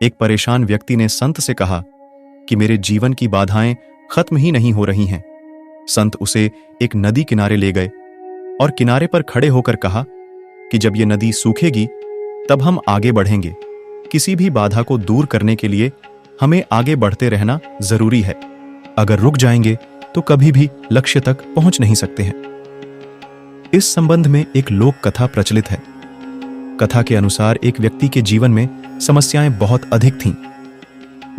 एक परेशान व्यक्ति ने संत से कहा कि मेरे जीवन की बाधाएं खत्म ही नहीं हो रही हैं। संत उसे एक नदी किनारे ले गए और किनारे पर खड़े होकर कहा कि जब ये नदी सूखेगी तब हम आगे बढ़ेंगे। किसी भी बाधा को दूर करने के लिए हमें आगे बढ़ते रहना जरूरी है। अगर रुक जाएंगे तो कभी भी लक्ष्य तक पहुंच नहीं सकते हैं। इस संबंध में एक लोक कथा प्रचलित है। कथा के अनुसार एक व्यक्ति के जीवन में समस्याएं बहुत अधिक थीं।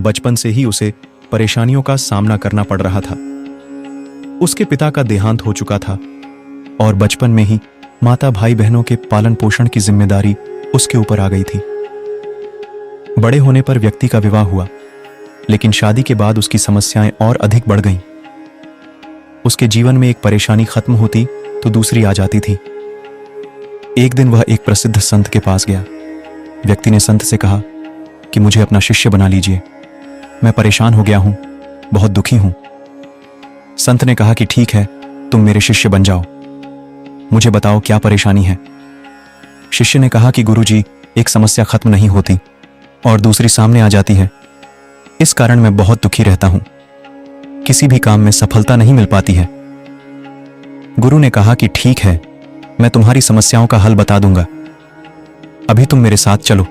बचपन से ही उसे परेशानियों का सामना करना पड़ रहा था। उसके पिता का देहांत हो चुका था और बचपन में ही माता भाई बहनों के पालन पोषण की जिम्मेदारी उसके ऊपर आ गई थी। बड़े होने पर व्यक्ति का विवाह हुआ, लेकिन शादी के बाद उसकी समस्याएं और अधिक बढ़ गईं। उसके जीवन में एक परेशानी खत्म होती तो दूसरी आ जाती थी। एक दिन वह एक प्रसिद्ध संत के पास गया। व्यक्ति ने संत से कहा कि मुझे अपना शिष्य बना लीजिए, मैं परेशान हो गया हूं, बहुत दुखी हूं। संत ने कहा कि ठीक है, तुम मेरे शिष्य बन जाओ, मुझे बताओ क्या परेशानी है। शिष्य ने कहा कि गुरुजी, एक समस्या खत्म नहीं होती और दूसरी सामने आ जाती है। इस कारण मैं बहुत दुखी रहता हूं, किसी भी काम में सफलता नहीं मिल पाती है। गुरु ने कहा कि ठीक है, मैं तुम्हारी समस्याओं का हल बता दूंगा, अभी तुम मेरे साथ चलो।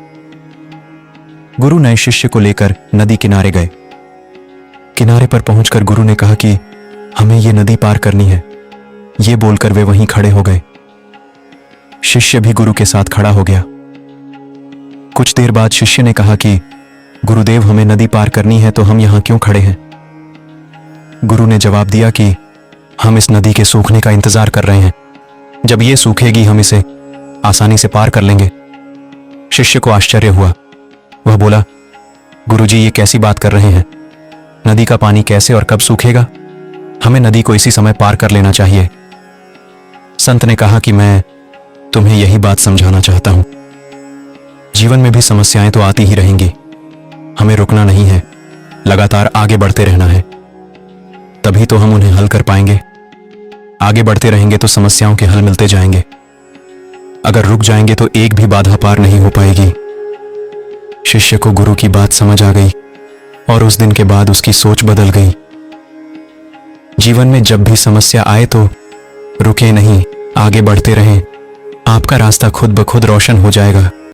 गुरु नए शिष्य को लेकर नदी किनारे गए। किनारे पर पहुंचकर गुरु ने कहा कि हमें यह नदी पार करनी है। यह बोलकर वे वहीं खड़े हो गए। शिष्य भी गुरु के साथ खड़ा हो गया। कुछ देर बाद शिष्य ने कहा कि गुरुदेव, हमें नदी पार करनी है तो हम यहां क्यों खड़े हैं? गुरु ने जवाब दिया कि हम इस नदी के सूखने का इंतजार कर रहे हैं। जब ये सूखेगी हम इसे आसानी से पार कर लेंगे। शिष्य को आश्चर्य हुआ। वह बोला, गुरुजी, ये कैसी बात कर रहे हैं? नदी का पानी कैसे और कब सूखेगा? हमें नदी को इसी समय पार कर लेना चाहिए। संत ने कहा कि मैं तुम्हें यही बात समझाना चाहता हूं। जीवन में भी समस्याएं तो आती ही रहेंगी, हमें रुकना नहीं है, लगातार आगे बढ़ते रहना है, तभी तो हम उन्हें हल कर पाएंगे। आगे बढ़ते रहेंगे तो समस्याओं के हल मिलते जाएंगे। अगर रुक जाएंगे तो एक भी बाधा पार नहीं हो पाएगी। शिष्य को गुरु की बात समझ आ गई और उस दिन के बाद उसकी सोच बदल गई। जीवन में जब भी समस्या आए तो रुके नहीं, आगे बढ़ते रहें। आपका रास्ता खुद ब खुद रोशन हो जाएगा।